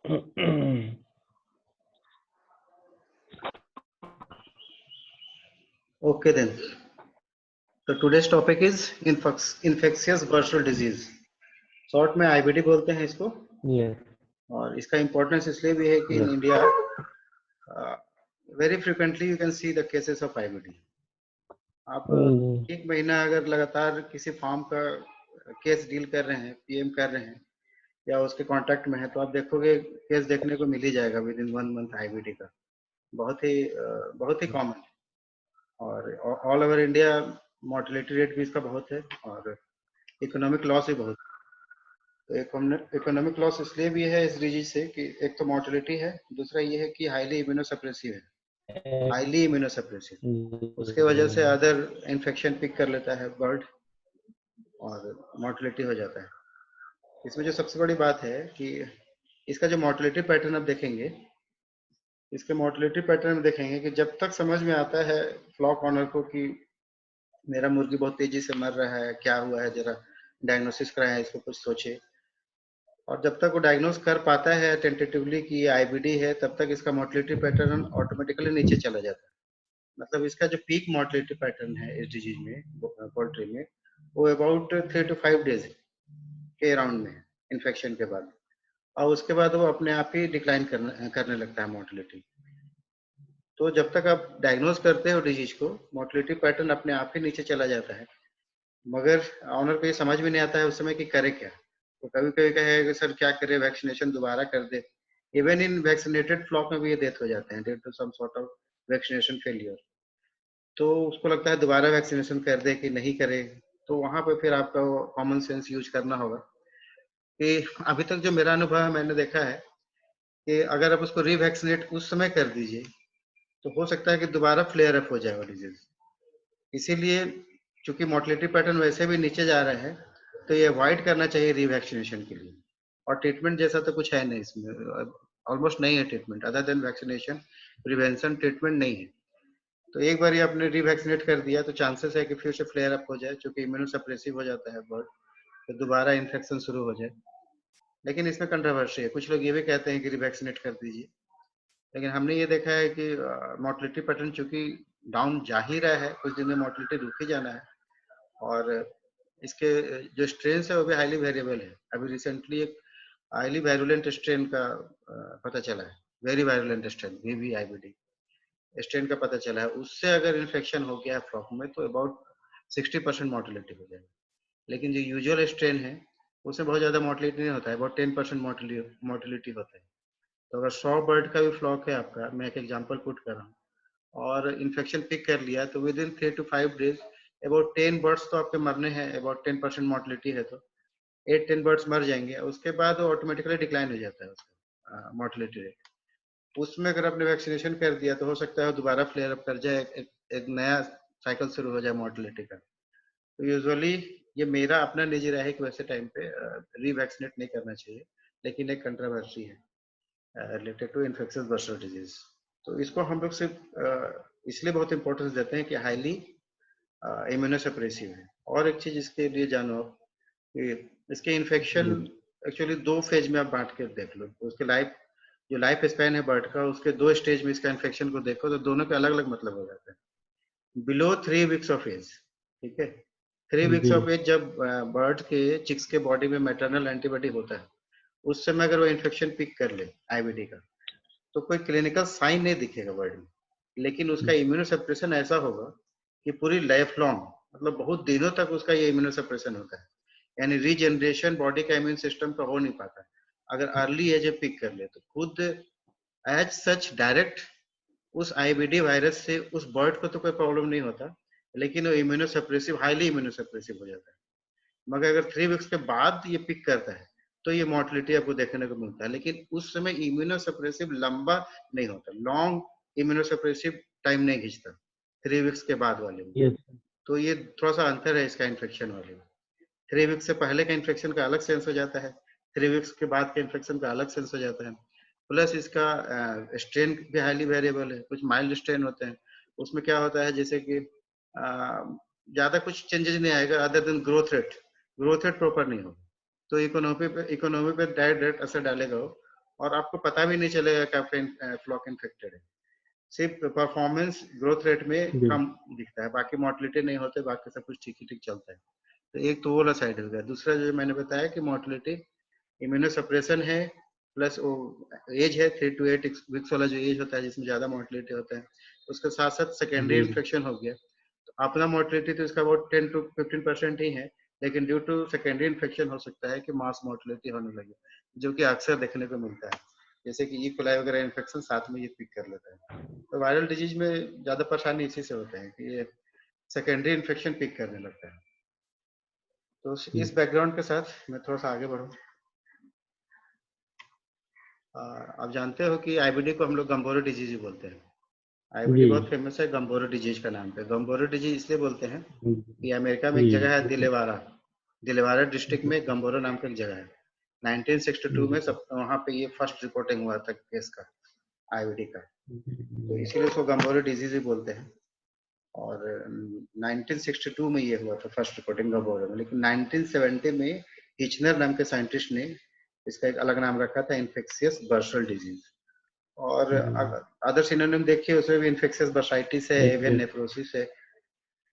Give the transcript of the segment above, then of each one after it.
Okay then. So today's topic is infectious bursal disease. Short में IBD बोलते हैं इसको. Yes. और इसका इम्पोर्टेंस इसलिए भी है कि इन Yes. India very frequently you can see the cases of IBD. आप एक महीना अगर लगातार किसी फॉर्म का केस डील कर रहे हैं, पीएम कर रहे हैं या उसके कांटेक्ट में है, तो आप देखोगे केस देखने को मिल ही जाएगा विद इन 1 मंथ आईबीडी का. बहुत ही कॉमन है. और all over India mortality rate भी इसका बहुत है और इकोनॉमिक लॉस भी बहुत है. तो इकोनॉमिक लॉस इसलिए भी है इस डिजीज से कि एक तो मोर्टेलिटी है, दूसरा ये है कि हाईली इम्यूनोसप्रेसिव है. हाईली इम्यूनोसप्रेसिव, उसके वजह से अदर इन्फेक्शन पिक कर लेता है बर्ड और मोर्टेलिटी हो जाता है. इसमें जो सबसे बड़ी बात है कि इसका जो मोर्टेलिटी पैटर्न आप देखेंगे, इसके मोर्टेलिटी पैटर्न में देखेंगे कि जब तक समझ में आता है फ्लॉक ऑनर को कि मेरा मुर्गी बहुत तेजी से मर रहा है, क्या हुआ है, जरा डायग्नोसिस कराएं, इसको कुछ सोचे. और जब तक वो डायग्नोस कर पाता है टेंटेटिवली कि ये आईबीडी है, तब तक इसका मोर्टेलिटी पैटर्न ऑटोमेटिकली नीचे चला जाता है. मतलब इसका जो पीक मोर्टेलिटी पैटर्न है इस डिजीज में, पोल्ट्री में, वो अबाउट 3 to 5 डेज के अराउंड में इन्फेक्शन के बाद. और उसके बाद वो अपने आप ही डिक्लाइन करने लगता है मोर्टेलिटी. तो जब तक आप डायग्नोस करते हो डिजीज को, मोर्टेलिटी पैटर्न अपने आप ही नीचे चला जाता है. मगर ऑनर को ये समझ में नहीं आता है उस समय कि करे क्या. तो कभी कभी कहेगा सर क्या करे, वैक्सीनेशन दोबारा कर दे. इवन इन वैक्सीनेटेड फ्लॉक में भी ये डेथ हो जाते हैं, death to some sort of vaccination failure. तो उसको लगता है दोबारा वैक्सीनेशन कर दे कि नहीं करे. तो वहां पे फिर आपका कॉमन सेंस यूज करना होगा. कि अभी तक जो मेरा अनुभव है, मैंने देखा है कि अगर आप उसको रीवैक्सीनेट उस समय कर दीजिए तो हो सकता है कि दोबारा फ्लेयर अप हो जाए वो डिजीज. इसीलिए चूंकि मोर्टेलिटी पैटर्न वैसे भी नीचे जा रहे हैं, तो ये अवॉइड करना चाहिए रीवैक्सीनेशन के लिए. और ट्रीटमेंट जैसा तो कुछ है नहीं इसमें, ऑलमोस्ट नहीं है treatment other than vaccination. Prevention treatment नहीं है. तो एक बार ये आपने रीवैक्सीनेट कर दिया तो चांसेस है कि फिर से फ्लेयर अप हो जाए, क्योंकि इम्यूनोसप्रेसिव हो जाता है बर्ड, तो दोबारा इन्फेक्शन शुरू हो जाए. लेकिन इसमें कंट्रोवर्सी है. कुछ लोग ये भी कहते हैं कि रिवैक्सीनेट कर दीजिए, लेकिन हमने ये देखा है कि मोर्टेलिटी पैटर्न चूंकि डाउन जा ही रहा है, कुछ दिन में मोर्टेलिटी रुक ही जाना है. और इसके जो स्ट्रेन है वो भी हाईली वेरिएबल है. अभी रिसेंटली एक हाईली वायरुलेंट स्ट्रेन का पता चला है, very virulent strain VVIBD strain का पता चला है. उससे अगर इन्फेक्शन हो गया है फ्लॉक में तो अबाउट 60% मोर्टेलिटी हो जाएगी. लेकिन जो यूजुअल स्ट्रेन है उसमें बहुत ज्यादा मोर्टेलिटी नहीं होता है, अबाउट 10% मोर्टेलिटी होता है. तो अगर 100 बर्ड का भी फ्लॉक है आपका, मैं एक एग्जांपल पुट कर रहा हूँ, और इन्फेक्शन पिक कर लिया, तो within 3 to 5 days about 10 birds तो आपके मरने हैं. अबाउट 10% मोर्टेलिटी है तो 8-10 बर्ड्स मर जाएंगे. उसके बाद वो ऑटोमेटिकली डिक्लाइन हो जाता है उसका मोर्टेलिटी रेट. उसमें अगर आपने वैक्सीनेशन कर दिया तो हो सकता है दोबारा फ्लेयर अप कर जाए, एक नया साइकिल शुरू हो जाए मोर्टेलिटी का. तो यूजुअली ये मेरा अपना निजी राय है कि वैसे टाइम पे रीवैक्सीनेट नहीं करना चाहिए. लेकिन एक कंट्रोवर्सी है related to infectious bursal disease. तो इसको हम लोग सिर्फ इसलिए बहुत इंपॉर्टेंस देते हैं कि हाईली इम्यूनोसप्रेसिव है. और एक चीज इसके लिए जानो कि इसके इन्फेक्शन एक्चुअली 2 फेज में आप बांट के देख लो. उसके जो लाइफ स्पैन है बर्ड का, उसके 2 स्टेज में इसका इन्फेक्शन को देखो तो दोनों के अलग अलग मतलब हो जाते हैं. बिलो 3 वीक्स ऑफ एज, ठीक है, 3 वीक्स ऑफ एज जब बर्ड के चिक्स के बॉडी में मैटरनल एंटीबॉडी होता है, उस समय अगर वो इन्फेक्शन पिक कर ले आईबीडी का, तो कोई क्लिनिकल साइन नहीं दिखेगा बर्ड में. लेकिन उसका इम्यूनोसप्रेशन ऐसा होगा कि पूरी लाइफ लॉन्ग, मतलब बहुत दिनों तक उसका ये इम्यूनोसप्रेशन होता है. यानी रीजनरेशन बॉडी का इम्यून सिस्टम का हो नहीं पाता अगर अर्ली एज पिक कर ले. तो खुद एज सच डायरेक्ट उस आईबीडी वायरस से उस बर्ड को तो कोई प्रॉब्लम नहीं होता, लेकिन वो इम्यूनोसप्रेसिव, हाईली इम्यूनोसप्रेसिव हो जाता है. मगर अगर 3 वीक्स के बाद ये पिक करता है तो ये मोर्टेलिटी आपको देखने को मिलता है. लेकिन उस समय इम्यूनोसप्रेसिव लंबा नहीं होता, लॉन्ग इम्यूनोसप्रेसिव टाइम नहीं खींचता 3 वीक्स के बाद वाले में. Yes. तो ये थोड़ा सा अंतर है इसका इन्फेक्शन वाले में. 3 वीक्स से पहले का इन्फेक्शन का अलग सेंस हो जाता है, 3 वीक्स के बाद के इन्फेक्शन का अलग सेंस हो जाता है. प्लस इसका स्ट्रेन भी हाईली वेरिएबल है. कुछ माइल्ड स्ट्रेन होते हैं, उसमें क्या होता है जैसे कि ज्यादा कुछ चेंजेस नहीं आएगा other than growth rate proper नहीं होगा. तो इकोनॉमी पे डायरेक्ट असर डालेगा वो. और आपको पता भी नहीं चलेगा कि आपका फ्लॉक इन्फेक्टेड है। सिर्फ परफॉर्मेंस ग्रोथ रेट में कम दिखता है, बाकी मोर्टेलिटी नहीं होते, बाकी सब कुछ ठीक ही ठीक चलता है। तो एक तो वो वाला साइड हो गया। दूसरा जो मैंने बताया कि मोर्टेलिटी इम्यूनो सप्रेशन है, प्लस वो एज है 3 to 8 वीक्स वाला जो एज होता है जिसमें ज्यादा मोर्टेलिटी होता है, उसके साथ साथ सेकेंडरी इन्फेक्शन हो गया। तो अपना मोर्टेलिटी तो इसका अबाउट 10 to 15% ही है, लेकिन ड्यू टू सेकेंडरी इन्फेक्शन हो सकता है कि मास मोर्टेलिटी होने लगे, जो कि अक्सर देखने को मिलता है, जैसे कि ई कोलाई वगैरह इन्फेक्शन साथ में ये पिक कर लेता है। तो वायरल डिजीज में ज्यादा परेशानी इसी से होता है कि ये सेकेंडरी इन्फेक्शन पिक करने लगता है। तो इस बैकग्राउंड के साथ मैं थोड़ा सा आगे बढ़ूँ। आप जानते हो कि आईबीडी को हम लोग गम्बोरो डिजीज ही बोलते हैं। आईबीडी बहुत फेमस है गम्बोरो डिजीज का नाम पे। गम्बोरो डिजीज इसलिए बोलते हैं कि अमेरिका में एक जगह है दिलवारा डिस्ट्रिक्ट में गम्बोरो नाम का एक जगह है। 1962 में सब वहाँ पे ये फर्स्ट रिपोर्टिंग हुआ था केस का, आईबीडी का, तो इसीलिए उसको गम्बोरो डिजीज ही बोलते हैं। और 1962 में ये हुआ था फर्स्ट रिपोर्टिंग गम्बोरो में, लेकिन 1970 में हिचनर नाम के साइंटिस्ट ने इसका एक अलग नाम रखा था, इन्फेक्शियस बर्सल डिजीज। और अदर सिनोनिम देखिए उसमें भी इन्फेक्शियस बर्साइटिस है, एवियन नेफ्रोसिस है,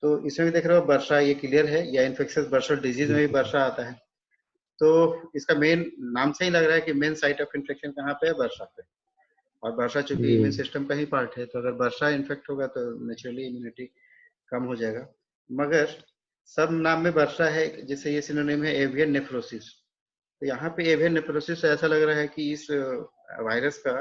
तो इसमें भी देख रहे हो वर्षा ये क्लियर है, या इन्फेक्शियस बर्सल डिजीज में भी वर्षा आता है। तो इसका मेन नाम से ही लग रहा है कि मेन साइट ऑफ इन्फेक्शन कहाँ पे है, वर्षा पे। और वर्षा चूंकि इम्यून सिस्टम का ही पार्ट है, तो अगर वर्षा इन्फेक्ट होगा तो नेचुरली इम्यूनिटी कम हो जाएगा। मगर सब नाम में वर्षा है, जैसे ये सिनोनिम है एवियन नेफ्रोसिस, तो यहाँ पे एवियन नेफ्रोसिस से ऐसा लग रहा है कि इस वायरस का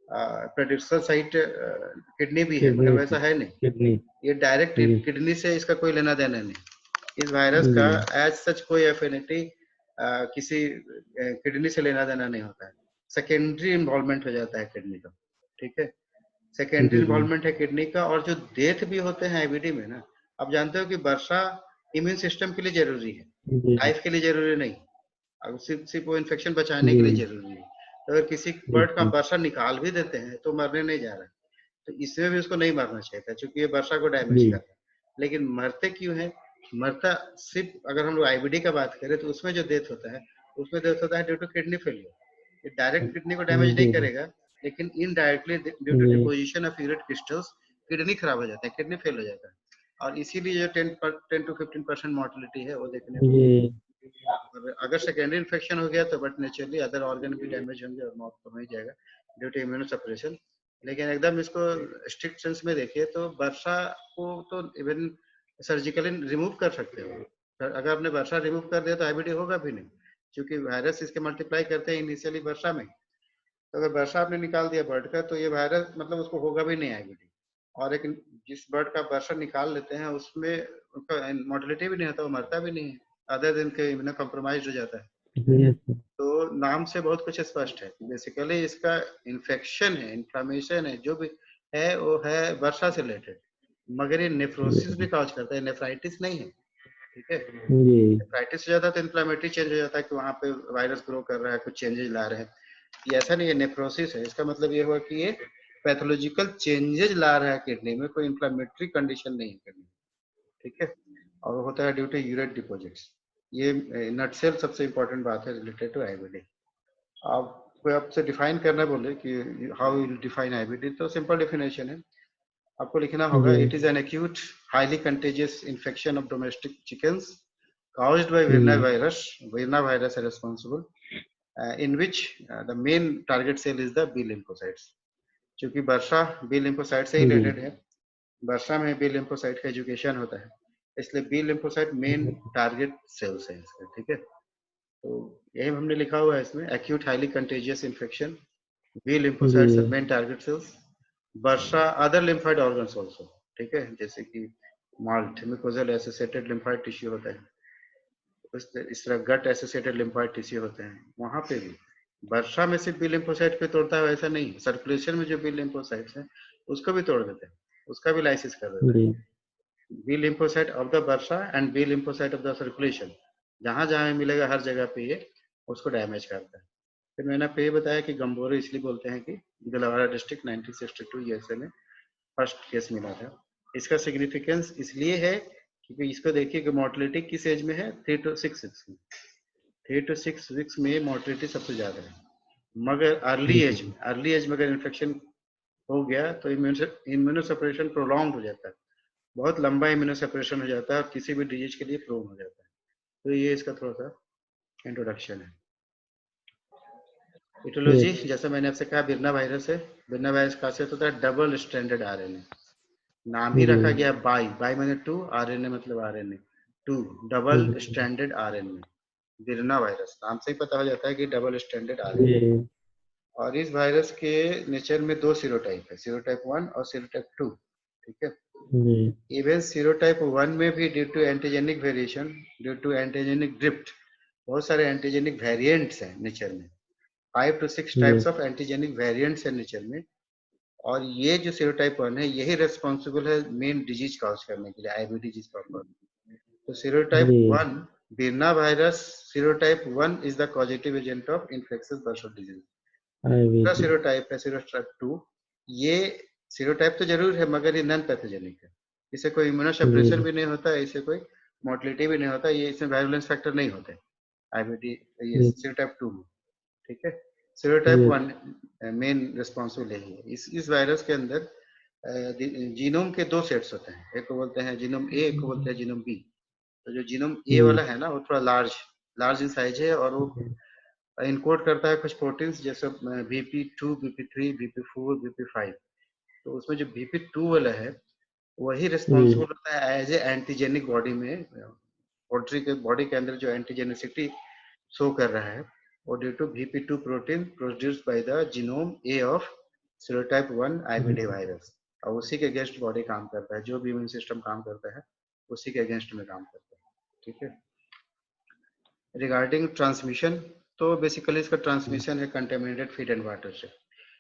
प्रोड्यूसर साइट किडनी भी है, मगर वैसा है नहीं। ये डायरेक्ट किडनी से इसका कोई लेना देना नहीं। इस वायरस का एज सच कोई एफिनिटी किसी किडनी से लेना देना नहीं होता है, सेकेंडरी इन्वॉल्वमेंट हो जाता है किडनी का, ठीक है। सेकेंडरी इन्वॉल्वमेंट है किडनी का। और जो डेथ भी होते हैं आईबीडी में ना, आप जानते हो कि वर्षा इम्यून सिस्टम के लिए जरूरी है, लाइफ के लिए जरूरी नहीं, सिर्फ वो इन्फेक्शन बचाने के लिए जरूरी है। तो अगर किसी बर्ड का वर्षा निकाल भी देते हैं तो मरने नहीं जा रहा है, तो इसमें भी उसको नहीं मारना चाहिए था, क्योंकि ये वर्षा को डैमेज कर रहा है। लेकिन मरते क्यों है? मरता सिर्फ अगर हम लोग आईबीडी का बात करें तो उसमें जो डेथ होता है, उसमें डेथ होता है ड्यू टू किडनी फेलियर। ये डायरेक्ट किडनी को डैमेज नहीं करेगा, लेकिन indirectly due to deposition of urate crystals kidney खराब हो जाता है, किडनी फेल हो जाता है। और इसीलिए जो 10 to 15% मोर्टेलिटी है वो देखने को। अगर सेकेंडरी इन्फेक्शन हो गया तो बट नेचुरली अदर ऑर्गन भी डैमेज होंगे और मौत तो हो ही जाएगा ड्यू टू इम्यूनो सप्रेशन। लेकिन एकदम इसको स्ट्रिक्ट सेंस में देखिए तो वर्षा को तो इवन सर्जिकली रिमूव कर सकते हो। अगर आपने वर्षा रिमूव कर दिया तो आईबीडी होगा भी नहीं, क्योंकि वायरस इसके मल्टीप्लाई करते हैं इनिशियली वर्षा में। तो अगर वर्षा आपने निकाल दिया बर्ड का तो ये वायरस मतलब उसको होगा भी नहीं आईबीडी। और लेकिन जिस बर्ड का वर्षा निकाल लेते हैं उसमें उनका मोर्टेलिटी भी नहीं होता, वो मरता भी नहीं है, अदर दिन के इम्यूनो कॉम्प्रोमाइज हो जाता है। तो नाम से बहुत कुछ स्पष्ट है, बेसिकली इसका इन्फेक्शन है, इन्फ्लामेशन है, जो भी है वो है वर्षा से रिलेटेड। मगर ये नेफ्रोसिस भी कॉज करता है, नेफ्राइटिस नहीं है, ठीक है। नेफ्राइटिस हो जाता है तो इन्फ्लामेटरी चेंज हो जाता है कि वहां पे वायरस ग्रो कर रहा है, कुछ चेंजेस ला रहे हैं। ये ऐसा नहीं है, नेफ्रोसिस है, इसका मतलब ये हुआ कि ये पैथोलॉजिकल चेंजेस ला रहा है किडनी में, कोई इन्फ्लामेटरी कंडीशन नहीं है किडनी, ठीक है। और होता है ड्यू टू यूरेट डिपॉजिट्स। ये नटसेल सबसे इंपॉर्टेंट बात है रिलेटेड टू आईबीडी। आप कोई आपसे डिफाइन करना बोले कि हाउ यू डिफाइन आईबीडी, तो सिंपल डेफिनेशन है, आपको लिखना होगा it is an acute highly contagious infection of domestic chickens caused by Virna virus. Virna virus is responsible, in which the main target cell is the B lymphocytes. क्योंकि वर्षा B lymphocyte से ही related है, वर्षा में B lymphocyte का education होता है, इसलिए B lymphocyte main target cells है इसका, ठीक है। तो यही हमने लिखा हुआ है इसमें, acute highly contagious infection, B lymphocytes are main target cells, bursa other lymphoid organs also, ठीक है, जैसे कि MALT mucosal associated lymphoid tissue होता है, इस तरह गट एसोसिएटेड लिम्फाइड टिश्यू होते हैं, वहां पे भी वर्षा में सिर्फ बी लिम्फोसाइट पे तोड़ता है ऐसा नहीं, सर्कुलेशन में जो बी लिम्फोसाइट्स हैं उसको भी तोड़ देते हैं, उसका भी लाइसिस कर देते हैं। B lymphocyte of the bursa and B lymphocyte of the circulation, जहां जहां मिलेगा हर जगह पे ये उसको डैमेज करता है। फिर मैंने आपको ये बताया कि गम्बोरो इसलिए बोलते हैं कि दिलवारा डिस्ट्रिक्ट 1962 यूएसए में फर्स्ट केस मिला था। इसका सिग्निफिकेंस इसलिए है क्योंकि इसको देखिए कि मोर्टेलिटी किस एज में है, 3 to 6 वीक्स में। 3 to 6 वीक्स में मोर्टेलिटी सबसे ज्यादा है। मगर अर्ली एज जी में अगर इन्फेक्शन हो गया तो इम्यूनो सप्रेशन प्रोलॉन्ग हो जाता है, बहुत लंबा इम्यूनो सप्रेशन हो जाता है और किसी भी डिजीज के लिए प्रोन हो जाता है। तो ये इसका थोड़ा सा इंट्रोडक्शन है। इटोलॉजी, यस जैसे मैंने आपसे कहा, बिरना वायरस है। बिरना वायरस खासियत होता है डबल स्ट्रैंडेड आरएनए, नाम ही जी रखा गया बाई, बाई मतलब टू, आरएनए मतलब आरएनए टू, डबल जी स्ट्रैंडेड आरएनए। बिरना वायरस नाम से ही पता हो जाता है कि डबल स्ट्रैंडेड आरएनए। जी और इस वायरस के नेचर में दो सीरोटाइप है, सीरोटाइप 1 और सीरोटाइप 2। ठीक है। जी इवन सीरोटाइप 1 में भी due to antigenic variation, due to antigenic drift, बहुत सारे एंटीजेनिक वेरिएंट्स हैं नेचर में, 5 to 6 types of antigenic variants हैं नेचर में। और ये जो सीरोटाइप 1 है यही रिस्पॉन्सिबल है मेन डिजीज कॉज करने के लिए, आईबी डिजीज प्रॉपर। तो सीरोटाइप जी 1, birna virus serotype 1 is the causative agent of infectious burst disease. दूसरा आईवीजी सीरोटाइप है सीरोटाइप 2, ये सीरोटाइप तो जरूर है मगर ये नॉन पैथोजेनिक है, इसे कोई इम्यूनो सप्रेशन जी भी नहीं होता है, इसे कोई मोर्टिलिटी भी नहीं होता, ये इसमें वायरुलेंस फैक्टर नहीं होते आईबीडी, ये जी सीरोटाइप 2 में। ठीक है। सीरोटाइप 1 मेन रिस्पॉन्सिबल यही है। इस वायरस के अंदर जीनोम के दो सेट्स होते हैं, एक को बोलते हैं जीनोम ए, एक को बोलते हैं जीनोम बी। तो जो जीनोम ए वाला है ना वो थोड़ा लार्ज लार्ज इन साइज है, और वो इनकोड करता है कुछ प्रोटीन्स जैसे BP2, BP3, BP4, BP5। तो उसमें जो BP2 वाला है वही रिस्पॉन्सिबल होता है एज ए एंटीजेनिक बॉडी में, पोल्ट्री के बॉडी के अंदर जो एंटीजेनिसिटी शो कर रहा है वो due to BP2 protein produced by the genome A of serotype 1 IBD virus. और उसी के अगेंस्ट बॉडी काम करता है, जो भी इम्यून सिस्टम काम करता है उसी के अगेंस्ट में काम करता है। ठीक है। रिगार्डिंग ट्रांसमिशन, तो बेसिकली इसका ट्रांसमिशन है कंटेमिनेटेड फीड एंड वाटर से,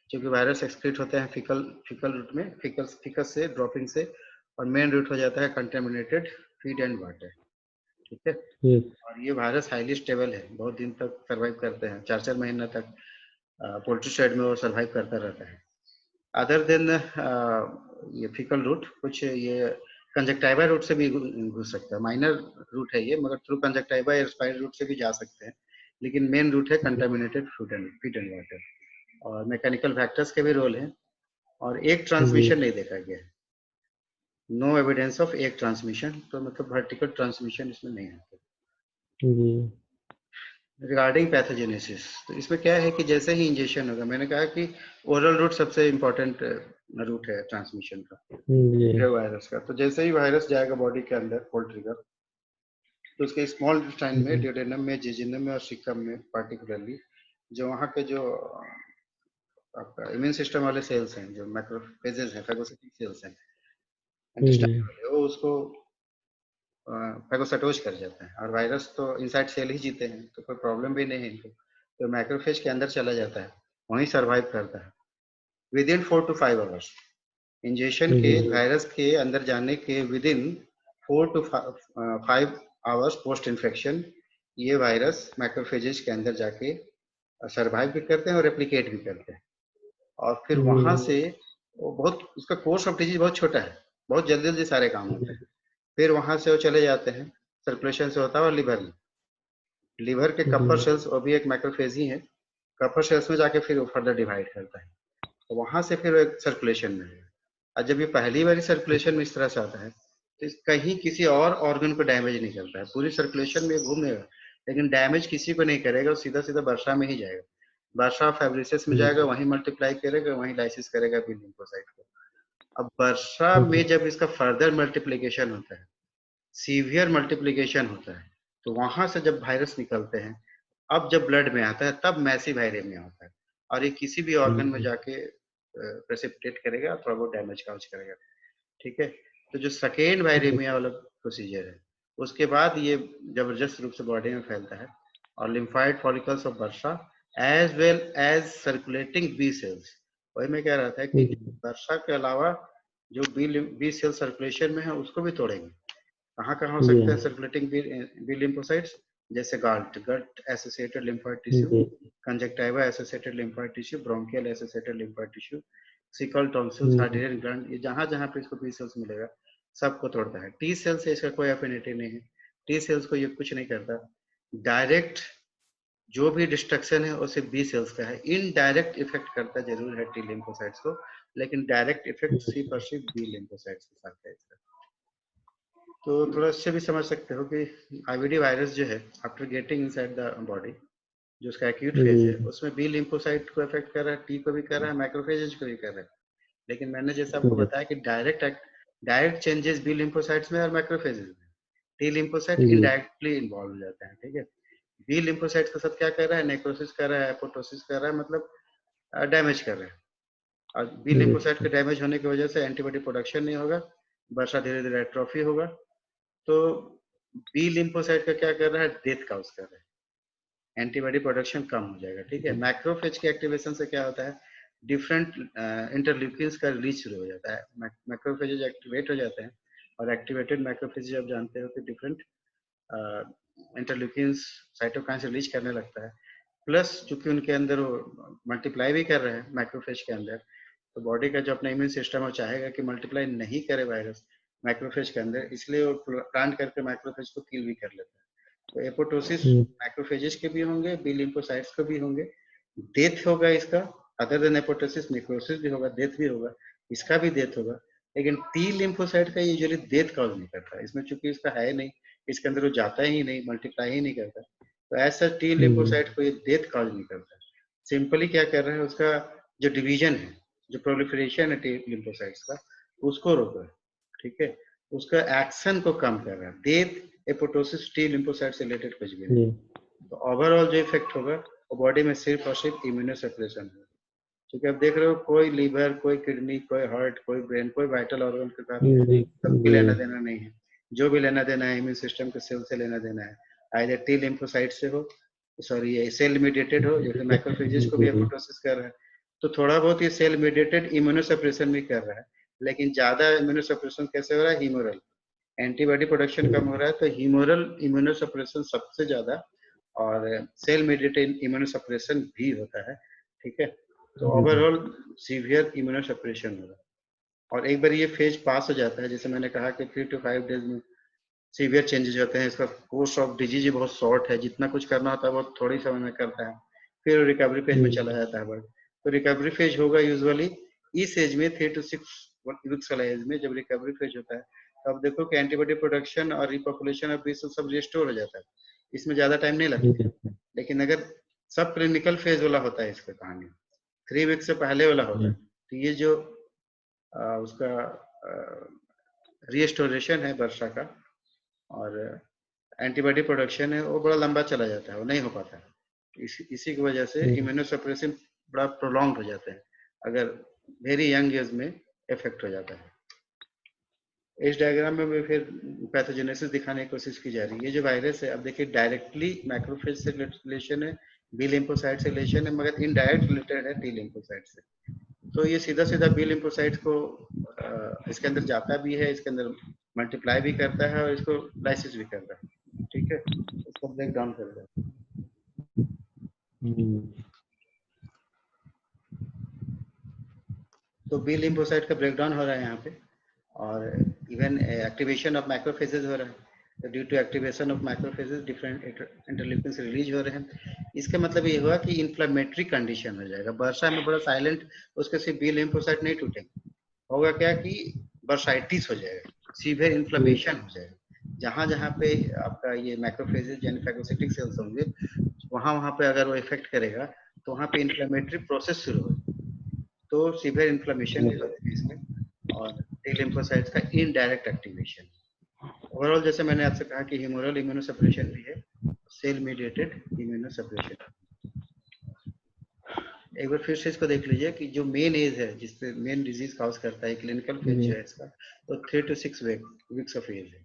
क्योंकि वायरस एक्सक्रीट होते हैं फिकल फिकल रूट में, फिकस से ड्रॉपिंग से, और मेन रूट हो जाता है कंटेमिनेटेड फीड एंड वाटर। ठीक है। और ये वायरस हाईली स्टेबल है, बहुत दिन तक सर्वाइव करते हैं, 4 4 महीना तक पोल्ट्री शेड में वो सर्वाइव करता रहता है। अदर देन ये फिकल रूट, कुछ ये कंजक्टाइवा रूट से भी घुस सकता है, माइनर रूट है ये, मगर थ्रू कंजक्टाइवा या स्पाइरल रूट से भी जा सकते हैं, लेकिन मेन रूट है कंटामिनेटेड फीड एंड वाटर। और मैकेनिकल फैक्टर्स के भी रोल हैं, और एक ट्रांसमिशन नहीं देखा गया है, नो एविडेंस ऑफ एक ट्रांसमिशन, तो मतलब वर्टिकल ट्रांसमिशन इसमें नहीं है। रिगार्डिंग पैथोजेनेसिस, तो इसमें क्या है कि जैसे ही इंजेक्शन होगा, मैंने कहा कि ओरल रूट सबसे इम्पोर्टेंट रूट है ट्रांसमिशन का वायरस का। तो जैसे ही वायरस जाएगा बॉडी के अंदर पोल्ट्री का, तो उसके स्मॉल इंटेस्टाइन में, ड्यूडेनम में, जेजिनम में और सीकम में पार्टिकुलरली, जो वहाँ के जो आपका इम्यून सिस्टम वाले सेल्स हैं, जो मैक्रोफेजेस हैं, फैगोसिटिक सेल्स हैं इंटेस्टाइन वाले, वो उसको फैगोसाइटोज कर जाते हैं। और वायरस तो इनसाइड सेल ही जीते हैं, तो कोई प्रॉब्लम भी नहीं है इनको, तो मैक्रोफेज के अंदर चला जाता है, वहीं सरवाइव करता है with in 4 to 5 hours. Injection के वायरस के अंदर जाने के with in 4 to 5 hours post infection ये वायरस मैक्रोफेजेस के अंदर जाके सरवाइव भी करते हैं और रेप्लिकेट भी करते हैं। और फिर वहां से वो बहुत, उसका कोर्स ऑफ डिजीज बहुत छोटा है, बहुत जल्दी जल्दी सारे काम होते हैं। फिर वहां से वो चले जाते हैं, सर्कुलेशन से होता है और लिवर में, लिवर के कपर सेल्स, वो भी एक मैक्रोफेज ही है, कपर सेल्स में जाके फिर वो फर्दर डिवाइड करता है, तो वहां से फिर एक सर्कुलेशन में है। और जब ये पहली बार सर्कुलेशन में इस तरह से आता है तो कहीं किसी और ऑर्गन को डैमेज नहीं करता है, पूरी सर्कुलेशन में घूमेगा लेकिन डैमेज किसी को नहीं करेगा, सीधा सीधा वर्षा में ही जाएगा, वर्षा फेब्रिसेस में जाएगा, वहीं मल्टीप्लाई करेगा, वहीं लाइसिस करेगा बी लिम्फोसाइट को। अब वर्षा में जब इसका फर्दर मल्टीप्लीकेशन होता है, सीवियर मल्टीप्लीकेशन होता है, तो वहां से जब वायरस निकलते हैं, अब जब ब्लड में आता है तब मैसिव वायरेमिया होता है, और ये किसी भी ऑर्गन में जाके प्रेसिपिटेट करेगा, थोड़ा बहुत डैमेज काज करेगा। ठीक है। तो जो सेकेंड वायरेमिया वाला प्रोसीजर है, उसके बाद ये जबरदस्त रूप से बॉडी में फैलता है, और lymphoid follicles of bursa as well as circulating B cells, वही मैं कह रहा था कि वर्षा के अलावा जो बी सेल सर्कुलेशन में है उसको भी तोड़ेंगे। कहाँ कहाँ हो सकते हैं सर्कुलेटिंग बी लिम्फोसाइट्स, जैसे gut associated lymphoid tissue, conjunctiva associated lymphoid tissue, bronchial associated lymphoid tissue, cecal tonsils, Harderian gland, ये जहां जहां पे इसको बी सेल्स मिलेगा सबको तोड़ता है। टी सेल से इसका कोई एफिनिटी नहीं है, टी सेल्स को ये कुछ नहीं करता, डायरेक्ट जो भी डिस्ट्रक्शन है वो सिर्फ बी सेल्स का है। इनडायरेक्ट इफेक्ट करता जरूर है टी लिम्फोसाइट्स को, लेकिन डायरेक्ट इफेक्ट सिर्फ और सिर्फ बी लिम्फोसाइट्स के साथ है इसका। तो थोड़ा इससे भी समझ सकते हो कि आईवीडी वायरस जो है after getting inside the body, जो उसका एक्यूट फेज है, उसमें बी लिम्फोसाइट को इफेक्ट कर रहा है, टी को भी कर रहा है, मैक्रोफेजेज को भी कर रहा है। लेकिन मैंने जैसा आपको बताया कि डायरेक्ट चेंजेस बी लिम्फोसाइट्स में और मैक्रोफेजेज में, टी लिम्फोसाइट इनडायरेक्टली इन्वॉल्व हो जाता है। ठीक है, बी लिम्फोसाइट्स के साथ क्या कर रहा है, नेक्रोसिस कर रहा है, एपोटोसिस कर रहा है, मतलब डैमेज कर रहा है। और बी लिम्फोसाइट के डैमेज होने की वजह से एंटीबॉडी प्रोडक्शन नहीं होगा, वर्षा धीरे धीरे एट्रोफी होगा। तो बी लिम्फोसाइट का क्या कर रहा है, डेथ काउज कर रहा है, एंटीबॉडी प्रोडक्शन कम हो जाएगा। ठीक है, मैक्रोफेज के एक्टिवेशन से क्या होता है, डिफरेंट इंटरल्यूकिन्स का रिलीज शुरू हो जाता है, मैक्रोफेजेज एक्टिवेट हो जाते हैं। और एक्टिवेटेड मैक्रोफेजेज आप जानते हो कि डिफरेंट इंटरल्यूकिन्स साइटोकाइन से रिलीज करने लगता है। प्लस चूंकि उनके अंदर वो मल्टीप्लाई भी कर रहे हैं मैक्रोफेज के अंदर, तो बॉडी का जो अपना इम्यून सिस्टम है चाहेगा कि मल्टीप्लाई नहीं करे वायरस मैक्रोफेज के अंदर, इसलिए वो प्लांट करके मैक्रोफेज को किल भी कर लेता है। तो एपोटोसिस मैक्रोफेजेस के भी होंगे, बी लिम्फोसाइट्स को भी होंगे, डेथ होगा इसका। अदर देन एपोटोसिस नेक्रोसिस भी होगा, डेथ भी होगा, इसका भी डेथ होगा। लेकिन टी लिम्फोसाइट का यूजुअली डेथ कॉज नहीं करता, इसमें चूंकि इसका है नहीं, इसके अंदर वो जाता ही नहीं, मल्टीप्लाई ही नहीं करता, तो ऐसा टी लिम्फोसाइट को ये डेथ कॉज नहीं करता। सिंपली क्या कर रहा है, उसका जो डिवीजन है, जो प्रोलिफरेशन है टी लिम्फोसाइट्स का, उसको रोक रहा है। ठीक है, उसका एक्शन को कम कर रहा है। डेथ एपोटोसिस टी लिम्फोसाइट से रिलेटेड कुछ भी नहीं। तो ओवरऑल जो इफेक्ट होगा वो बॉडी में सिर्फ और सिर्फ इम्यूनोसप्रेशन होगा। क्योंकि आप देख रहे हो कोई लीवर, कोई किडनी, कोई हार्ट, कोई ब्रेन, कोई वाइटल ऑर्गन के साथ सबकी लेना देना नहीं है। जो भी लेना देना है इम्यून सिस्टम के सेल से लेना देना है, आइदर टी लिम्फोसाइट से हो, सॉरी ये सेल मीडिएटेड हो, या फिर मैक्रोफेजेस को भी एपोटोसिस कर रहा है, तो थोड़ा बहुत ये सेल मीडिएटेड इम्यूनोसप्रेशन भी कर रहा है। लेकिन ज्यादा इम्यूनोसप्रेशन कैसे हो रहा है, हीमोरल एंटीबॉडी प्रोडक्शन कम हो रहा है, तो हीमोरल इम्यूनोसप्रेशन सबसे ज्यादा, और सेल मीडिएटेड इम्यूनोसप्रेशन भी होता है। ठीक है, तो ओवरऑल सीवियर इम्यूनोसप्रेशन होगा। और एक बार ये फेज पास हो जाता है, जैसे मैंने कहा कि 3 to 5 डेज में सीवियर चेंजेस होते हैं, इसका कोर्स ऑफ डिजीज बहुत शॉर्ट है, जितना कुछ करना होता है वो थोड़ी समय में करता है, फिर रिकवरी फेज में चला जाता है। तो रिकवरी फेज होगा यूजुअली इस एज में 3 to 6 वीक्स वाला एज में, जब रिकवरी फेज होता है तो आप देखो कि एंटीबॉडी प्रोडक्शन और रिपॉपुलेशन ऑफ बी सेल सब रिस्टोर हो जाता है, इसमें ज्यादा टाइम नहीं लगता है। लेकिन अगर सब क्लिनिकल फेज वाला होता है इसका कहानी, 3 वीक से पहले वाला होता है, तो ये जो उसका रिस्टोरेशन है वर्षा का और एंटीबॉडी प्रोडक्शन है वो बड़ा लंबा चला जाता है, वो नहीं हो पाता है। इसी की वजह से इम्यूनोसप्रेशन बड़ा प्रोलॉन्ग हो जाता है, अगर वेरी यंग एज में इफेक्ट हो जाता है। इस डायग्राम में भी फिर पैथोजेनेसिस दिखाने की कोशिश की जा रही है। ये जो वायरस है, अब देखिए डायरेक्टली मैक्रोफेज से रिलेशन है, बी लिम्फोसाइट से रिलेशन है, मगर इनडायरेक्ट रिलेटेड है टी लिम्फोसाइट से। तो ये सीधा सीधा बी लिम्फोसाइट को इसके अंदर जाता भी है, इसके अंदर मल्टीप्लाई भी करता है और इसको लाइसिस भी करता है। ठीक है, इसको ब्रेक डाउन करता है। तो बी लिम्फोसाइट का ब्रेकडाउन हो रहा है यहाँ पे, और इवन एक्टिवेशन ऑफ मैक्रोफेजेस हो रहा है। तो due to activation of macrophages different interleukins release हो रहे हैं। इसका मतलब ये हुआ कि इन्फ्लेमेटरी कंडीशन हो जाएगा। वर्षा में बड़ा साइलेंट, उसके सिर्फ बी लिम्फोसाइट नहीं टूटेंगे, होगा क्या कि बर्साइटिस हो जाएगा, सीवियर इन्फ्लेमेशन हो जाएगा। जहां जहां पे आपका ये मैक्रोफेजेस यानी फैगोसिटिक सेल्स होंगे, वहां वहां पे अगर वो इफेक्ट करेगा तो वहां पे इन्फ्लेमेटरी प्रोसेस शुरू होगी, तो सीवियर इन्फ्लेमेशन भी होती है इसमें, और टी लिम्फोसाइट्स का इनडायरेक्ट एक्टिवेशन। ओवरऑल जैसे मैंने आपसे कहा कि ह्यूमरल इम्यूनोसप्रेशन भी है, सेल मीडिएटेड इम्यूनोसप्रेशन। एक बार फिर से इसको देख लीजिए कि जो मेन एज है जिसपे मेन डिजीज काउज करता है, क्लिनिकल फेज जो है इसका, तो 3 to 6 वीक्स ऑफ एज है।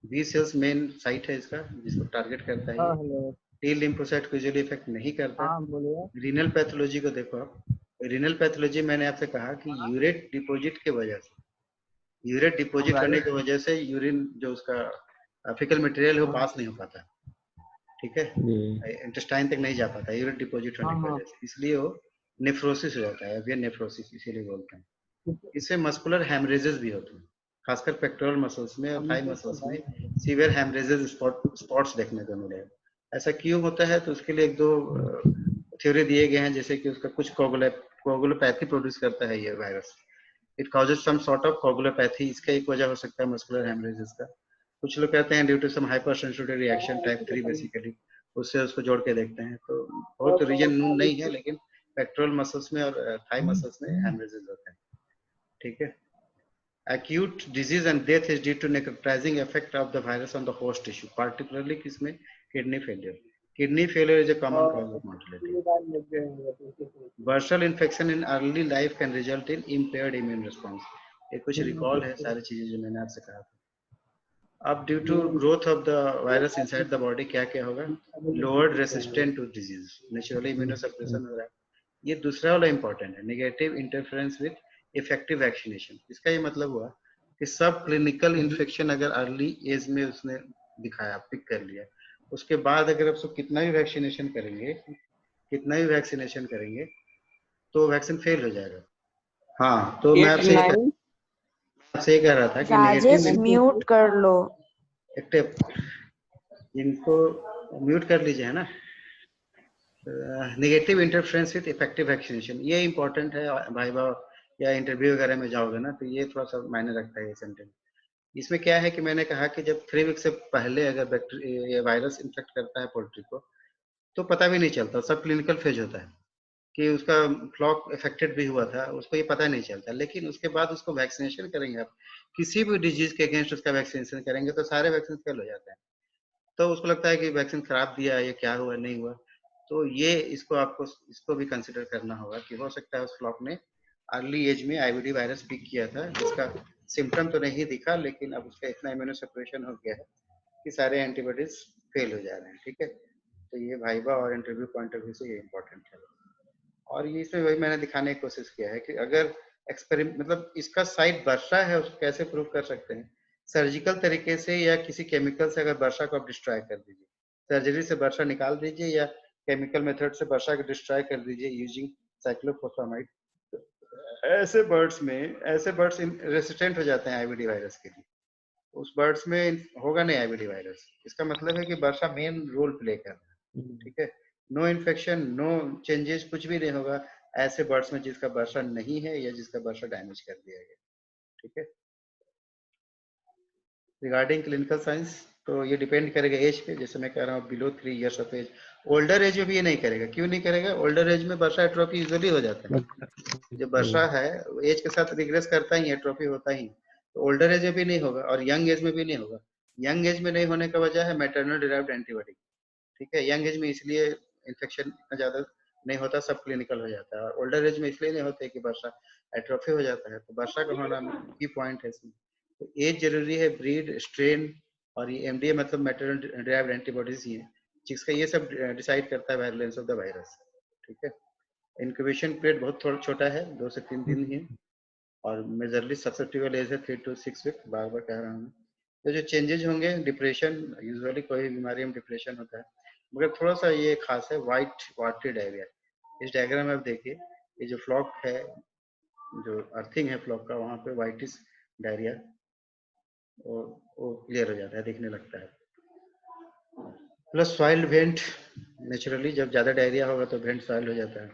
बी सेल्स मेन साइट है इसका, जिसको टारगेट करता है ये। टी लिम्फोसाइट को यूजुअली इफेक्ट नहीं करता। रीनल पैथोलॉजी को देखो आप, रीनल पैथोलॉजी मैंने आपसे कहा कि यूरेट डिपॉजिट की वजह से, यूरेट डिपॉजिट होने की वजह से यूरिन जो उसका फिकल मटेरियल है वो पास नहीं हो पाता। ठीक है, इंटेस्टाइन तक नहीं जा पाता यूरिन डिपॉजिट होने की वजह से, इसलिए वो नेफ्रोसिस हो जाता है, वेन नेफ्रोसिस इसीलिए बोलते हैं। इससे मस्कुलर हेमरेजेस भी होते हैं, खासकर पेक्टोरल मसल्स में और थाई मसल्स में सीवियर हेमरेजेस स्पॉट्स देखने को मिलेगा। ऐसा क्यों होता है, तो उसके लिए एक दो थ्योरी दिए गए हैं, जैसे कि उसका कुछ कोगुलोपैथी प्रोड्यूस करता है ये virus, it causes some sort of coagulopathy, इसका एक वजह हो सकता है मस्कुलर हेमरेजेस का। कुछ लोग कहते हैं due to some hyper sensitive reaction type 3 basically, उससे उसको जोड़ के देखते हैं। तो बहुत रीजन नून नहीं है, लेकिन पेक्टोरल मसल्स में और थाई मसल्स में हेमरेजेस होते हैं। ठीक है। acute disease and death is due to necrotizing effect of the virus on the host tissue, particularly किसमें, kidney failure. Kidney failure is a common cause of mortality. Bursal infection in early life can result in impaired immune response. ये कुछ recall है सारी चीजें जो मैंने आपसे कहा था। अब due to growth of the virus inside the body क्या क्या होगा, lowered resistant to disease, naturally immunosuppression हो रहा है। ये दूसरा वाला इंपॉर्टेंट है, negative interference with effective vaccination. इसका ये मतलब हुआ कि सब क्लिनिकल इन्फेक्शन अगर अर्ली एज में उसने दिखाया, पिक कर लिया, उसके बाद अगर आप कितना भी वैक्सीनेशन करेंगे, तो वैक्सीन फेल हो जाएगा। हाँ, तो मैं आपसे ये कह रहा था कि राजेश म्यूट कर लो। इनको म्यूट कर लीजिए, है ना। Negative interference with effective vaccination, ये इंपॉर्टेंट है भाई बाब, या इंटरव्यू वगैरह में जाओगे ना, तो ये थोड़ा सा मायने रखता है ये सेंटेंस। इसमें क्या है कि मैंने कहा कि जब 3 वीक से पहले अगर बैक्टीरिया वायरस इन्फेक्ट करता है पोल्ट्री को, तो पता भी नहीं चलता, सब क्लिनिकल फेज होता है कि उसका फ्लॉक इफेक्टेड भी हुआ था, उसको ये पता नहीं चलता। लेकिन उसके बाद उसको वैक्सीनेशन करेंगे आप, किसी भी डिजीज के अगेंस्ट उसका वैक्सीनेशन करेंगे, तो सारे वैक्सीन फेल हो जाते हैं। तो उसको लगता है कि वैक्सीन खराब दिया, ये क्या हुआ, नहीं हुआ। तो ये इसको भी कंसिडर करना होगा कि हो सकता है उस फ्लॉक ने अर्ली एज में आईवीडी वायरस पिक किया था, जिसका सिम्टम तो नहीं दिखा, लेकिन अब उसका इतना इम्यूनो सेपरेशन हो गया है कि सारे एंटीबॉडीज फेल हो जा रहे हैं। ठीक है। तो ये वाइवा और इंटरव्यू पॉइंट ऑफ व्यू से ये इंपॉर्टेंट है। और ये इसमें वही मैंने दिखाने की कोशिश किया है कि अगर एक्सपेरिमेंट, मतलब इसका साइट वर्षा है, उसको कैसे प्रूव कर सकते हैं, सर्जिकल तरीके से या किसी केमिकल से। अगर वर्षा को आप डिस्ट्रॉय कर दीजिए, सर्जरी से वर्षा निकाल दीजिए या केमिकल मेथड से वर्षा को डिस्ट्रॉय कर दीजिए यूजिंग साइक्लोफोस्फामाइड, ऐसे बर्ड्स रेसिस्टेंट हो जाते हैं आईवीडी वायरस के लिए। उस बर्ड्स में होगा नहीं आईवीडी वायरस। इसका मतलब है कि वर्षा मेन रोल प्ले कर रहा है। ठीक है। नो इन्फेक्शन, नो चेंजेस, कुछ भी नहीं होगा ऐसे बर्ड्स में जिसका वर्षा नहीं है या जिसका वर्षा डैमेज कर दिया गया। ठीक है। रिगार्डिंग क्लिनिकल साइंस, तो ये डिपेंड करेगा एज पे, जैसे मैं कह रहा हूँ below 3 years of age. Older age में भी ये नहीं करेगा। क्यों नहीं करेगा? ओल्डर एज में वर्षा एट्रोफी यूजुअली हो जाता है। जो वर्षा है एज के साथ रिग्रेस करता ही, एट्रोफी होता ही, तो ओल्डर एज में भी नहीं होगा और यंग एज में भी नहीं होगा। यंग एज में नहीं होने का वजह है मैटरनल डिराइव्ड एंटीबॉडी। ठीक है। यंग एज में इसलिए इन्फेक्शन इतना ज्यादा नहीं होता, सब क्लिनिकल हो जाता है। और ओल्डर एज में इसलिए नहीं होता है कि वर्षा एट्रोफी हो जाता है। तो वर्षा का होना की पॉइंट है इसमें। तो एज जरूरी है, ब्रीड, स्ट्रेन, और ये एमडीए मतलब मैटरनल डिराइव्ड एंटीबॉडीज ही है जिसका ये सब डिसाइड करता है वायलेंस ऑफ द वायरस। ठीक है। इंक्यूबेशन पीरियड बहुत थोड़ा छोटा है, 2 से 3 दिन ही, और मेजरली ससेप्टिबल एज है 3 to 6 वीक। बार बार कह रहा हूँ। तो जो चेंजेस होंगे, डिप्रेशन, यूजुअली कोई भी बीमारी में डिप्रेशन होता है, मगर थोड़ा सा ये खास है, वाइट वाटरी डायरिया। इस डायग्राम में आप देखिए, ये जो फ्लॉक है, जो अर्थिंग है फ्लॉक का, वहाँ पे वाइटिस डायरिया वो क्लियर हो जाता है, दिखने लगता है। प्लस सॉइल्ड वेंट, नेचुरली जब ज्यादा डायरिया होगा तो वेंट सॉइल्ड हो जाता है।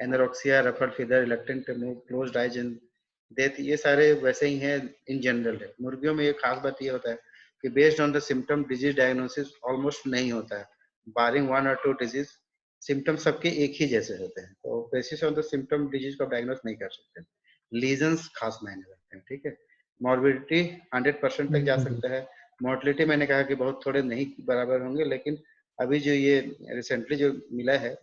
Anorexia, ruffle fever, reluctant to move, closed eyes and death, ये सारे वैसे ही हैं, इन जनरल है। मुर्गियों में ये खास बात ये होता है कि based on the symptom disease diagnosis almost नहीं होता है, बारिंग 1 or 2 डिजीज। सिम्टम सबके एक ही जैसे होते हैं, तो basis on the symptom disease को डायग्नोस नहीं कर सकते। लीजन्स खास मायने रखते हैं। ठीक है। मॉर्बिडिटी 100% तक जा सकता है। मोर्टलिटी मैंने कहा कि बहुत थोड़े नहीं बराबर होंगे, लेकिन अभी जो ये रिसेंटली जो मिला है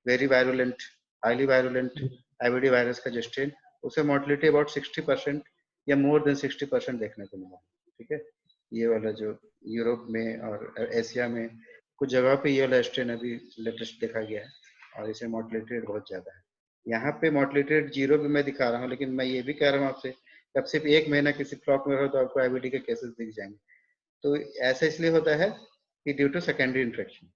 very virulent, highly virulent IVD virus का जो स्ट्रेन, उसे मोर्टलिटी अबाउट 60% या मोर देन 60% देखने को मिला। ठीक है। ये वाला जो यूरोप में और एशिया में कुछ जगह पे ये वाला स्ट्रेन अभी लेटेस्ट देखा गया है, और इसे मोर्टलिटी रेट बहुत ज्यादा है। यहाँ पे मोर्टलिटी रेट 0 भी मैं दिखा रहा हूँ, लेकिन मैं ये भी कह रहा हूँ आपसे, अब सिर्फ 1 महीना किसी फ्लॉक में रहो तो आपको आईवीडी के केसेस दिख जाएंगे। तो ऐसा इसलिए होता है कि ड्यू टू सेकेंडरी इन्फेक्शन,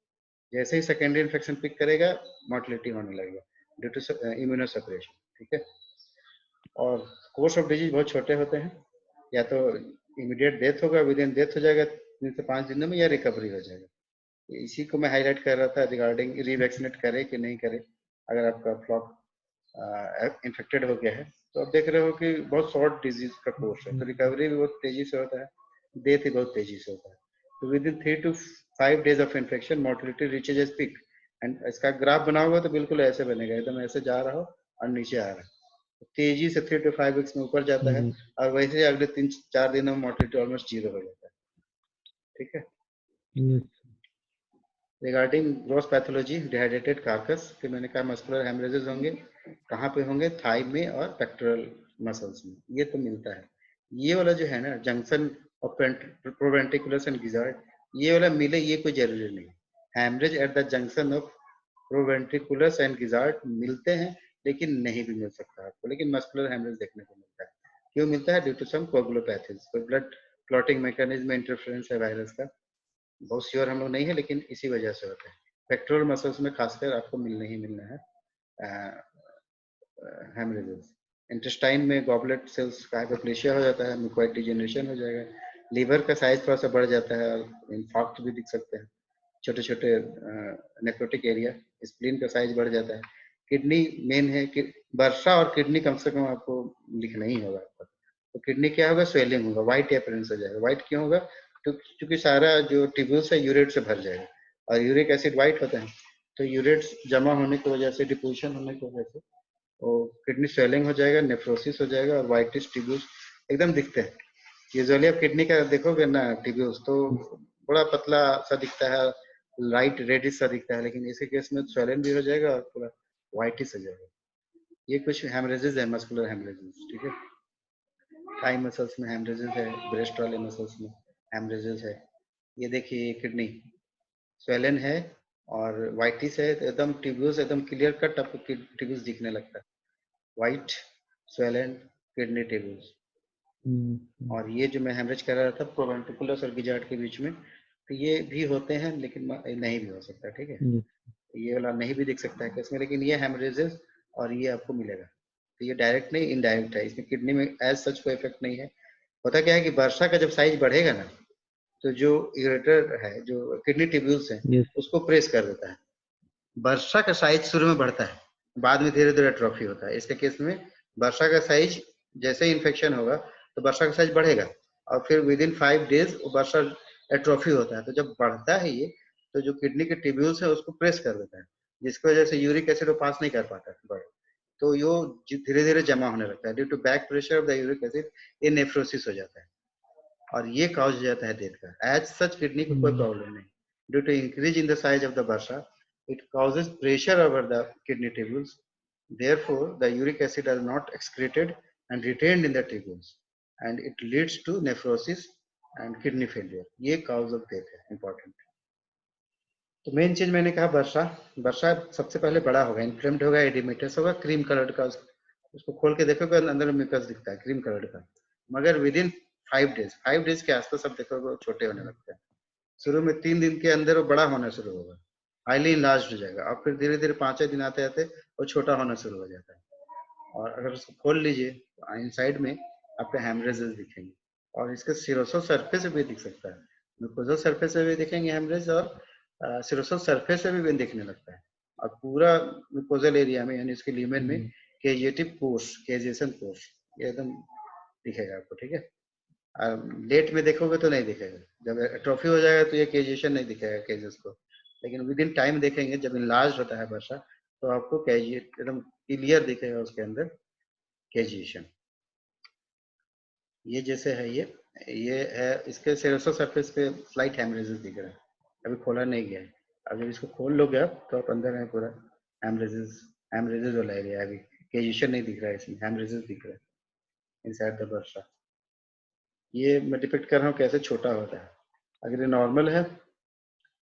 जैसे ही सेकेंडरी इन्फेक्शन पिक करेगा मोर्टलिटी होने लगेगा ड्यू टू इम्यूनो सेपरेशन। ठीक है। और कोर्स ऑफ डिजीज बहुत छोटे होते हैं, या तो इमीडिएट डेथ होगा, विद इन डेथ हो जाएगा 3 से 5 दिनों में, या रिकवरी हो जाएगा। इसी को मैं हाईलाइट कर रहा था रिगार्डिंग रीवैक्सीनेट करे कि नहीं करे अगर आपका फ्लॉक इन्फेक्टेड हो गया है। तो आप देख रहे हो कि बहुत शॉर्ट डिजीज का कोर्स है, तो रिकवरी भी बहुत तेजी से होता है, डेथ भी बहुत तेजी से होता है। तो within 3 to 5 days of infection mortality reaches its peak. And इसका ग्राफ बना होगा तो बिल्कुल ऐसे बनेगा, एकदम ऐसे जा रहा हो और नीचे आ रहा है, तो तेजी से 3 to 5 weeks में ऊपर जाता है, और वैसे अगले 3-4 दिनों में मोर्टिलिटी ऑलमोस्ट जीरो हो जाता है। ठीक है। Regarding gross pathology dehydrated carcass, फिर मैंने कहा मस्कुलर हेमरेजेस होंगे, कहाँ पे होंगे, थाई में और पेक्टोरल मसल्स में, ये तो मिलता है। ये वाला जो है ना junction of proventriculus and gizzard, ये वाला मिले ये कोई जरूरी नहीं। Haemorrhage at the junction of proventriculus and gizzard मिलते हैं, लेकिन नहीं भी मिल सकता आपको, लेकिन मस्कुलर हेमरेज देखने को मिलता है। क्यों मिलता है? ड्यू टू सम कोगुलोपैथीज, कोई ब्लड क्लॉटिंग मैकेनिज्म इंटरफेरेंस है वायरस का, बहुत श्योर हम लोग नहीं है, लेकिन इसी वजह से होता है। पेक्टोरल मसल्स में खासकर आपको मिलना ही मिलना है हेमरेजेस। इंटेस्टाइन में गॉबलेट सेल्स का हाइपोप्लेशिया हो जाता है, म्यूकोइड डिजेनरेशन हो जाएगा, लीवर का साइज थोड़ा सा बढ़ जाता है और इन्फार्क्ट भी दिख सकते हैं, छोटे छोटे नेक्रोटिक एरिया, स्प्लीन का साइज बढ़ जाता है। किडनी मेन है कि वर्षा और किडनी कम से कम आपको लिखना ही होगा आपको। तो किडनी क्या होगा? स्वेलिंग होगा, व्हाइट अपीयरेंस हो जाएगा। व्हाइट क्यों होगा? क्योंकि सारा जो ट्यूब्यूल्स है यूरेट से भर जाएगा, और यूरिक एसिड व्हाइट होता है, तो यूरेट्स जमा होने की वजह से, डिपोजिशन होने की वजह से और किडनी स्वेलिंग हो जाएगा, नेफ्रोसिस हो जाएगा, और व्हाइटिश ट्यूब्यूल्स एकदम दिखते हैं। यूजुअली आप किडनी का देखोगे ना ट्यूब्यूल्स, तो बड़ा पतला सा दिखता है, लाइट रेडिश सा दिखता है, लेकिन इसके केस में स्वेलन भी हो जाएगा और पूरा व्हाइटिश हो जाएगा। ये कुछ हेमरेजेस है, मस्कुलर हेमरेजेस। ठीक है। थाई मसल्स में हेमरेजेस है, ब्रेस्ट वाले मसल्स में हेमरेजेस है। ये देखिए किडनी स्वेलन है और व्हाइटिश है, तो एकदम ट्यूब्यूल्स एकदम क्लियर कट आपको ट्यूब्यूल्स दिखने लगता है, व्हाइट स्वेलन किडनी ट्यूब्यूल्स। और ये जो मैं हेमरेज कर रहा था प्रोवेंट्रिकुलस और गिजार्ड के बीच में, तो ये भी होते हैं, लेकिन नहीं भी हो सकता। ठीक है। ये वाला नहीं भी दिख सकता है केस में, लेकिन ये हेमरेजेस और ये आपको मिलेगा। तो ये डायरेक्ट नहीं, इनडायरेक्ट है, इसमें किडनी में एज सच कोई इफेक्ट नहीं है। होता क्या है कि वर्षा का जब साइज बढ़ेगा ना, तो जो यूरेटर है, जो किडनी ट्यूब्यूल्स है, उसको प्रेस कर देता है। वर्षा का साइज शुरू में बढ़ता है, बाद में धीरे धीरे एट्रोफी होता है। इसके केस में वर्षा का साइज जैसे ही इन्फेक्शन होगा तो वर्षा का साइज बढ़ेगा, और फिर with in 5 days Varsha atrophy होता है। तो जब बढ़ता है ये, तो जो किडनी के ट्यूब्यूल्स है उसको प्रेस कर देता है, जिसकी वजह से यूरिक एसिड वो पास नहीं कर पाता है, तो यो धीरे धीरे जमा होने लगता है। Due to back pressure of the uric acid ये नेफ्रोसिस हो जाता है, और ये कॉज हो जाता है डेथ का। एज सच किडनी को कोई प्रॉब्लम नहीं, due to increase in the size of the bursa it causes pressure over the kidney tubules, therefore the uric acid are not excreted and retained in the tubules, and it leads to nephrosis and kidney failure. ये cause of death है important। तो main चीज मैंने कहा वर्षा, वर्षा सबसे पहले बड़ा होगा, इन्फ्लेम्ड होगा, एडिमेटस होगा, क्रीम कलर का, उसको खोल के देखोगे अंदर में म्यूकस दिखता है क्रीम कलर का, मगर विद इन 5 days के आसपास सब देखोगे छोटे होने लगते हैं। शुरू में 3 दिन के अंदर वो बड़ा होना शुरू होगा, हाईली इनलार्ज हो जाएगा, और फिर धीरे धीरे 5 दिन आते आते वो छोटा होना शुरू हो जाता है। और अगर उसको खोल लीजिए तो इनसाइड में आपको हेमरेजेस दिखेंगे, और इसके सिरोसो सरफेस से भी दिख सकता है, म्यूकोजल सरफेस से भी दिखेंगे हेमरेज, और सिरोसो सरफेस से भी दिखने लगता है, और पूरा म्यूकोजल एरिया में यानी इसके लीमेन में केजिएटिव पोर्स, केजिएशन पोर्स, ये एकदम दिखेगा आपको। ठीक है। लेट में देखोगे तो नहीं दिखेगा, जब एट्रोफी हो जाएगा तो ये केजिएशन नहीं दिखेगा केजेस को, लेकिन विद इन टाइम देखेंगे जब इनलार्ज होता है वर्षा, तो आपको कैजिएट एकदम क्लियर दिखेगा उसके अंदर कैजिएशन। ये जैसे है, ये है इसके सेरोसो सरफेस पे स्लाइट हेमरेजेस दिख रहा है, अभी खोला नहीं गया है। अब जब इसको खोल लोगे आप तो आप अंदर है पूरा हेमरेजेस, हेमरेजेस वाला एरिया है, अभी कैजिएशन नहीं दिख रहा है, इसमें हेमरेजेस दिख रहा है इनसाइड द वर्षा। ये मैं डिपिक्ट कर रहा हूँ कैसे छोटा होता है। अगर ये नॉर्मल है,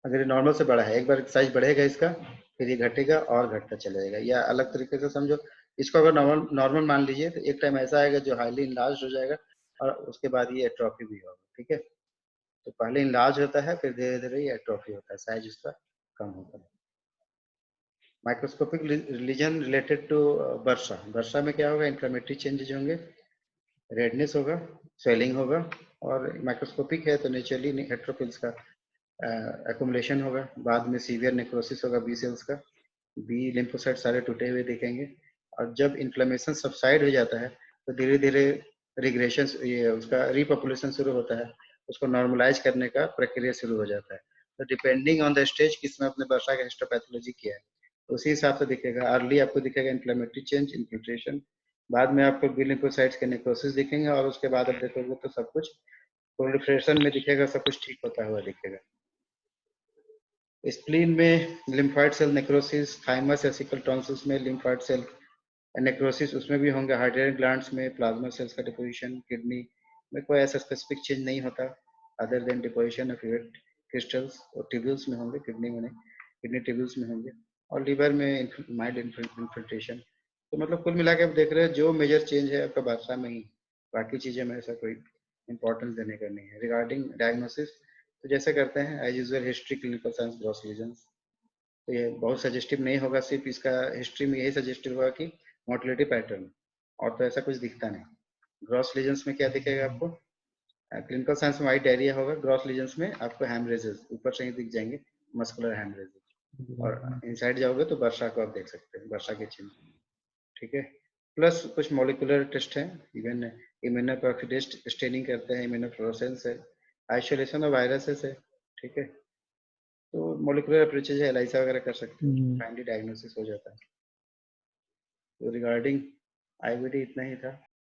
अगर ये नॉर्मल से बड़ा है, एक बार साइज बढ़ेगा इसका, फिर ये घटेगा और घटता चला जाएगा, या अलग तरीके से समझो, इसको अगर नॉर्मल नॉर्मल मान लीजिए तो एक टाइम ऐसा आएगा जो हाईली इनलार्ज हो जाएगा, और उसके बाद ये एट्रोफी भी होगा। ठीक है। तो पहले इनलार्ज होता है, फिर धीरे धीरे ये एट्रोफी होता है, साइज इसका कम होता है। माइक्रोस्कोपिक लीजन रिलेटेड टू वर्षा, वर्षा में क्या होगा? इन्फ्लेमेटरी चेंजेज होंगे, रेडनेस होगा, स्वेलिंग होगा, और माइक्रोस्कोपिक है तो नेचुरली हेट्रोफिल्स का एक्युमुलेशन होगा, बाद में सीवियर नेक्रोसिस होगा बी सेल्स का, बी लिम्फोसाइट सारे टूटे हुए दिखेंगे। और जब इन्फ्लेमेशन सबसाइड हो जाता है तो धीरे धीरे रिग्रेशन, ये उसका रिपॉपुलेशन शुरू होता है, उसको नॉर्मलाइज करने का प्रक्रिया शुरू हो जाता है। तो डिपेंडिंग ऑन द स्टेज किसमें आपने वर्षा का हिस्टोपैथोलॉजी किया है तो उसी हिसाब से दिखेगा। अर्ली आपको दिखेगा इन्फ्लेमेटरी चेंज, इन्फिल्ट्रेशन, बाद में आपको बी लिम्फोसाइट्स के नेक्रोसिस दिखेंगे और उसके बाद आप देखोगे तो सब कुछ प्रोलिफरेशन में दिखेगा, सब कुछ ठीक होता हुआ दिखेगा। स्प्लीन में lymphoid cell necrosis, thymus cecal tonsils में लिम्फोइड सेल नेक्रोसिस उसमें भी होंगे, हाइड्रेटिक ग्लैंड्स में प्लाज्मा सेल्स का डिपोजिशन, किडनी में कोई ऐसा स्पेसिफिक चेंज नहीं होता other than deposition of urate crystals, और ट्यूब्यूल्स में होंगे, किडनी में नहीं, किडनी ट्यूब्यूल्स में होंगे, और लिवर में माइल्ड इन्फिल्ट्रेशन। तो मतलब कुल मिला के आप देख रहे हैं जो मेजर चेंज है आपका बादशाह में ही, बाकी चीजें में ऐसा कोई इंपॉर्टेंस देने का नहीं है। रिगार्डिंग डायग्नोसिस तो जैसे करते हैं as usual, history, clinical science, gross lesions. तो ये बहुत सजेस्टिव नहीं होगा, सिर्फ इसका हिस्ट्री में यही सजेस्टिव होगा कि मोटिलिटी पैटर्न, और तो ऐसा कुछ दिखता नहीं। ग्रॉस लीजन्स में क्या दिखेगा आपको? क्लिनिकल साइंस में वाइट डायरिया होगा, ग्रॉस लीजन्स में आपको हेमरेजेस ऊपर से ही दिख जाएंगे, मस्कुलर हेमरेजेस। और इनसाइड जाओगे तो वर्षा को आप देख सकते हैं, वर्षा के चिन्ह। ठीक है, प्लस कुछ मॉलिकुलर टेस्ट हैं, इवन इम्यूनोप्रोफिटेस्ट स्टेनिंग करते हैं, इम्यूनोफ्लोरेसेंस है, आइसोलेशन ऑफ वायरसेस है। ठीक है, तो मॉलिकुलर अप्रोचेज है, एलाइसा वगैरह कर सकते हो, फाइनली डायग्नोसिस हो जाता है। तो रिगार्डिंग आईबीडी इतना ही था।